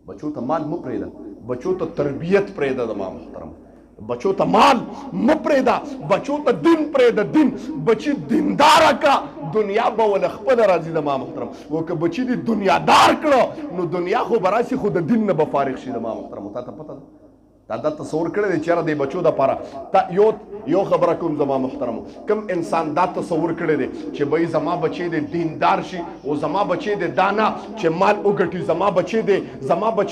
بچو ته مال مه پرېږده، بچو ته تربیت پرېږده زما محترم، بچو ته مال مه پرېږده، بچو ته دین پرېږده، دین بچي دینداره که دنیا به ول خپله راځي زما محترم. و که بچي دې دنیادار کړه نو دنیا خو به راشي خو د دین نه به فارغ شي زما محترم. تا ته پته ده تا دا تصور کړی دی چېرې د بچو دپاره یو خبره کوم زما محترمو، کوم انسان دا تصور کړی دی چې بھئی زما بچی دی دیندار شي او زما بچی دی دا نه چې مال وګټي، زما بچی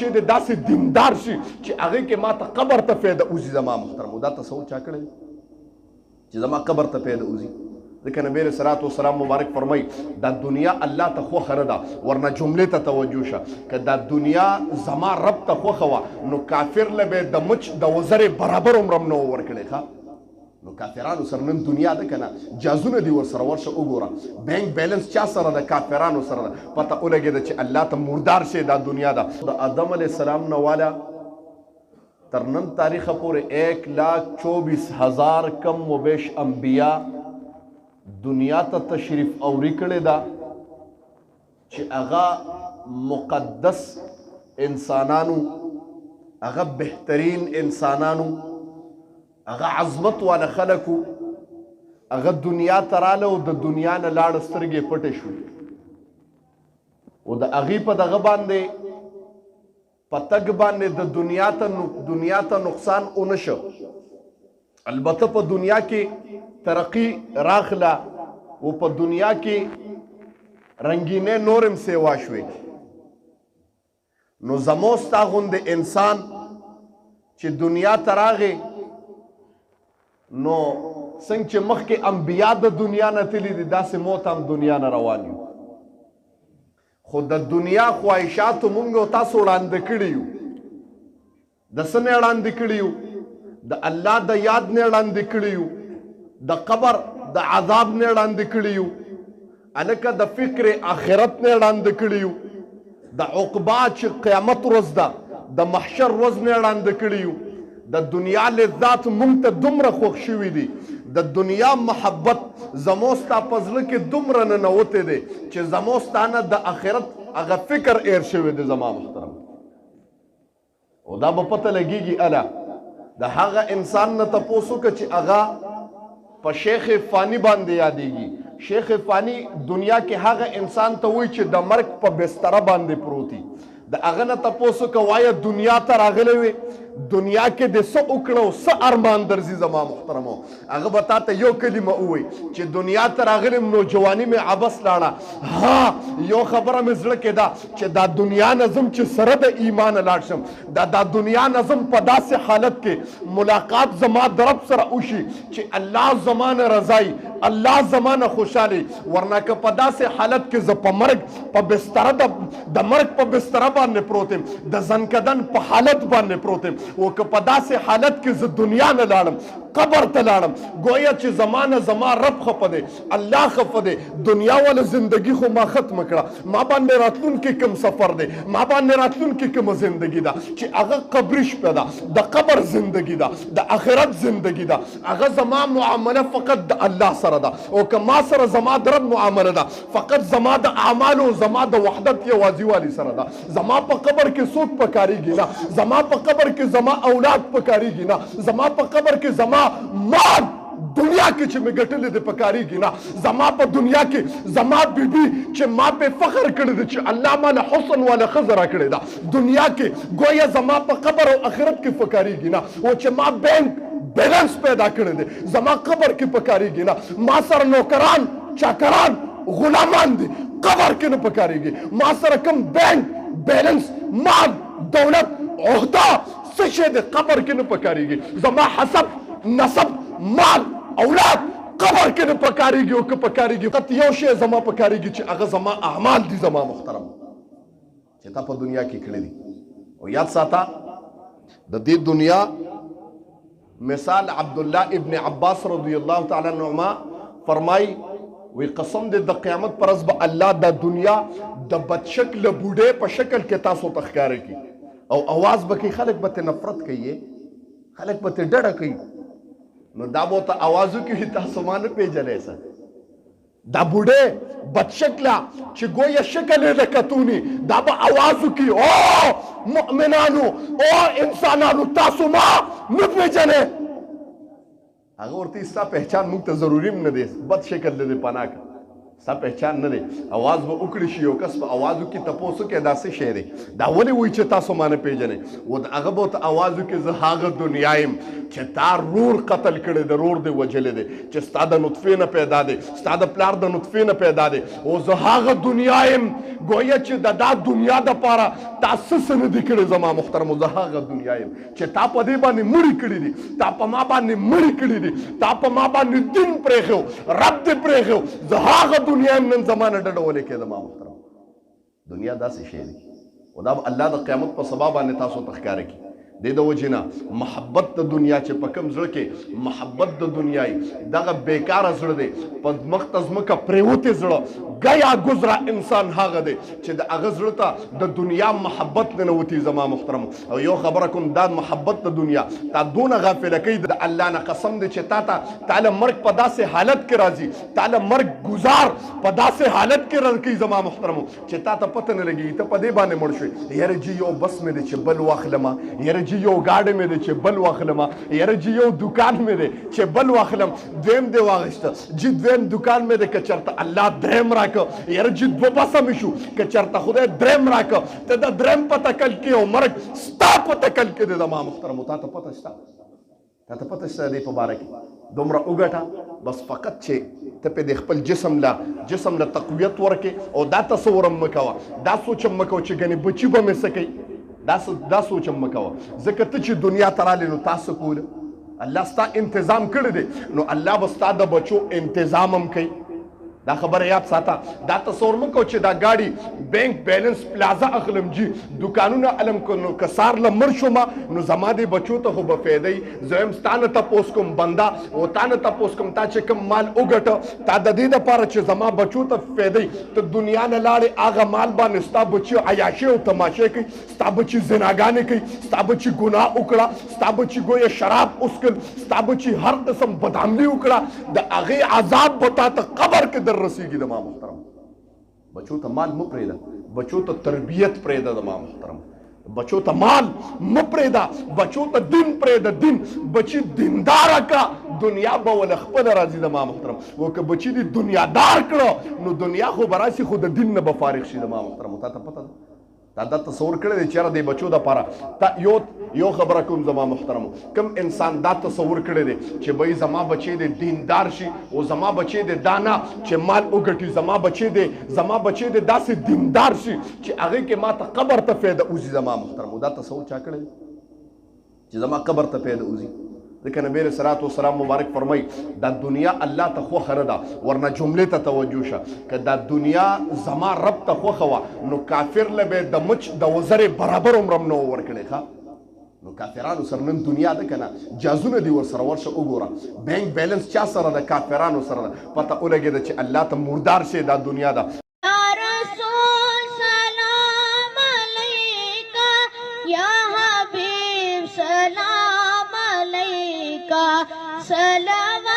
دی داسې دیندار شي چې هغې کې ما ته قبر ته فایده وځي زما محترمو. دا تصور چا کړی دی چې زما قبر ته فایده وځي؟ ځکه نبی علیه الصلاة والسلام مبارک فرمایي دا دنیا الله ته خوښه نه ده. ورنه جملې ته توجه شه، که دا دنیا زما رب ته خوښه وه نو کافر له به د مچ د وزرې برابر عمر هم نه و ورکړی. ښه نو کافرانو سره نن دنیا ده که نه، جازونه دي ورسره ورشه وګوره، بینک بیلنس چا سره ده؟ کافرانو سره ده. پته ولګېده چې الله ته مردار شي دا دنیا ده. د آدم علیه السلام نه والا تر نن تاریخه پورې 1,24,000 کم و بیش انبیا دنیا ته تشریف اوری کړې ده چې هغه مقدس انسانانو، هغه بهترین انسانانو، هغه عظمت والا خلکو، هغه دنیا ته راله او د دنیا نه لاړه سترګې پټې شوې او د هغې په دغه باندې په تګ باندې د دنیا ته نقصان ونه شو. البته په دنیا کې ترقی راخله او په دنیا کې رنگینه نورم سیوا شوې. نو زمو ستا غوندې انسان چې دنیا ته راغی نو څنګه چې مخکې انبیا د دنیا نه تللي دي داسې موت هم دنیا نه روان یو. خو د دنیا خواهشاتو مونږ او تاسو وړاندې کړي یو. د څه نه وړاندې کړي یو؟ د الله د یاد نه وړاندې کړي یو، د قبر د عذاب نه وړاندې کړي یو، هلکه د فکر آخرت نه وړاندې کړي یو، د عقبا چې قیامت ورځ ده د محشر ورځ نه وړاندې کړي یو. د دنیا لذات مونږ ته دومره خوښ شوي دي، د دنیا محبت زمو ستا په زړه کې دومره ننوتی دی چې زمو ستا نه د آخرت هغه فکر ایر شوی دی زما محترم. او دا به پته لګېږي اله د هغه انسان نه تپوس وکړه چې هغه په شیخ فانی باندې یادېږي. شیخ فانی دنیا کې هغه انسان ته وایي چې د مرګ په بستره باندې پروتي. د هغه نه تپوس وکړه وایه دنیا ته راغلی وې، دنیا کې د څه وکړه او څه ارمان درځي زما محترمو. هغه به تا ته یو کلمه ووایي چې دنیا ته راغلم نو جواني مې عبس لاړه. ها یو خبره مې زړه کې ده چې دا دنیا نظم چې سره د ایمانه لاړ شم، دا دنیا نظم په داسې حالت کې ملاقات زما د رب سره وشي چې الله زما نه رضایي، الله زما نه خوشحالي. ورنه که په داسې حالت کې زه په مرګ په بستره د مرګ په بستره باندې پروت یم، د زنکدن په حالت باندې پروت یم، او که په داسې حالت کې زه دنیا نه لاړم قبر ته لاړم گویا چې زمانه زما رب خفه دی، الله خفه دی. دنیا والا زندگی خو ما ختم کړه، ما باندې راتلونکي کوم سفر دی، ما باندې راتلونکي کومه زندگی ده چې هغه قبري شپه ده، د قبر زندگی ده، د آخرت زندگی ده. هغه زما معامله فقط د الله سره ده، او که ما سره زما د رب معامله ده فقط زما د اعمالو زما د وحدت یوازیوالي سره ده. زما په قبر کې څوک پکارېږي نه، زما په قبر کې زما اولاد پکارېږي نه، زما په قبر کې زما مال دنیا کې چې مې ګټلې د پکارېږي نه، زما په دنیا کې زما بیبي چې ما په فخر کړی دی چې الله ماله حسن والا ښځه راکړې ده دنیا کې گویا زما په قبر او آخرت کې پکارېږي نه. او چې ما بینک بیلنس پیدا کړی دی زما قبر کې پکارېږي نه. ما سره نوکران چاکران غلامان دي قبر کې نه پکارېږي. ما سره کوم بینک بیلنس مال دولت عہده څه شی دی قبر کې نه پکارېږي. زما حسب نسب مال اولاد قبر کې نه پکارېږي. او که پکارېږي فقط یو شی زما پکارېږي چې هغه زما اعمال دي زما محترم چې تا په دنیا کې کړي دي. او یاد ساته د دې دنیا مثال عبدالله ابن عباس رضی الله تعالی عنهما فرمای وی قسم دې د قیامت پر ورځ به الله د دنیا د بدشکله بوډۍ په شکل کې تاسو ته ښکاره کړي او اواز به کوي، خلک به ترې نفرت کوي، خلک به ترې ډډه کوي. نو دا به ورته اواز وکړي تاسو ما نه پېژنئ څه دا بوډۍ بدشکله چې ګویا شکل یې د کتوني دا به اواز وکړي او مؤمنانو او انسانانو تاسو ما نه پیژنې. هغه ورته ستا پہچان موږ ته ضروري هم نه دی، بد شکل دی پناه که ستا پہچان نه دی. اواز به وکړي شي، یو کس په اواز وکړي تپوس وکړي دا څه شی دی، دا ولې وایي چې تاسو ما نه پیژنئ؟ و هغه به ورته اواز وکړي زه هغه دنیا یم چې تا رور قتل کړی دی، رور دی وجلی دی، چې ستا د نطفې نه پیدا دی، ستا د پلار د نطفې نه پیدا دی. او زه هغه دنیا یم گویا چې د دا دنیا دپاره تا څه نه دي کړي زما محترمو. زه هغه دنیا یم چې تا په دې باندې مړي کړي دي، تا په ما باندې مړي کړي دي، تا په ما باندې دین پرېښو، رب دې پرېښو. زه هغه دنیا یم نن زما نه ډډه ولې کېده ما محترمو. دنیا داسې شی دی او دا به الله د قیامت په سبا باندې تاسو ته ښکاره کړي. دې د وجې نه محبت د دنیا چې په کوم زړه کې محبت د دنیا وي دغه بیکاره زړه دی، په مخ ته ځمکه پرېوتی زړه ګیا ګزره انسان هغه دی چې د هغه زړه ته د دنیا محبت ننوتي زما محترمو. او یو خبره کوم، دا محبت د دنیا تا دونه غافله کوي د الله نه قسم دی چې تا له مرګ په داسې حالت کې راځي، تا له مرګ ګزار په داسې حالت کې راځي زما محترمو چې تا ته پته نه لګېږي ته په دې باندې مړ شوې. یاره جي یو بس مې دی چې بل واخلمه، یاره جي یو گاډی مې دی چې بل واخلمه، یاره جي یو دوکان مې دی چې بل واخلم، دویم دی واغېسته جي دویم دوکان مې دی که چېرته الله دریم راکه، یاره جي دوه بسه مې شو که چېرته خدای دریم راکه. ته د دریم په تکل کې او مرګ ستا په تکل کې دی زما محترمو. تا ته پته شته، تا ته پته شته دې په باره کې دومره وګټه بس فقط چې ته پې د خپل جسم له تقویت ورکې. او دا تصور هم مه کوه، دا سوچ هم مه کوه چې ګنې بچي به مې څه کوي، دا سوچ هم مه کوه. ځکه ته چې دنیا ته رالې نو تا څه کوله؟ الله ستا انتظام کړی دی، نو الله به ستا د بچو انتظام هم کوي. دا خبره یاد ساته. دا تصور مه کوه چې دا ګاډي بینک بیلنس پلازا اخلم جي دوکانونه علم کو نو که سار له مړ شومه نو زما دې بچو ته خو به فایده وي. زه یم ستا نه تپوس کوم بنده او تا نه تپوس کوم تا چې کوم مال وګټه تا د دې دپاره چې زما بچو ته فایده وي. ته دنیا نه لاړې هغه مال باندې ستا بچي عیاشۍ او تماشې کوي، ستا بچي زناګانې کوي، ستا بچي ګناه وکړه، ستا بچي گویا شراب وڅښل، ستا بچي هر قسم بدعملي وکړه، د هغې عذاب به تا ته قبر کې رسیږي. د ما محترم بچو ته مال مه پرېږده، بچو ته تربیت پرېږده. د ما محترم بچو ته مال مه پرېږده، بچو ته دین پرېږده. دین بچي دینداره که دنیا به ول خپله راځي. د ما محترم و که بچي دې دنیادار کړه نو دنیا خو به راشي خو د دین نه به فارغ شي. د ما محترم تا ته پته ده دا تصور کړی دی چې یاره د بچو دپاره یو خبره کوم زما محترمو، کوم انسان دا تصور کړی دی چې بھئی زما بچی دی دیندار شي او زما بچی دی دا نه چې مال وګټي، زما بچی دی داسې دیندار شي چې هغې کې ما ته قبر ته فایده وځي. زما محترمو دا تصور چا کړی دی چې زما قبر ته فایده وځي؟ ځکه نبی علیه صلات وسلام مبارک فرمایي دا دنیا الله ته خوښه نه ده. ورنه جملې ته توجه شه، که دا دنیا زما رب ته خوښه وه نو کافر له به د مچ د وزرې برابر عمر هم نه و ورکړی. ښه نو کافرانو سره نن دنیا ده که نه، جازونه دي ورسره ورشه وګوره، بینک بیلنس چا سره ده؟ کافرانو سره ده. پته ولګېده چې الله ته مردار شي دا دنیا ده. सलाम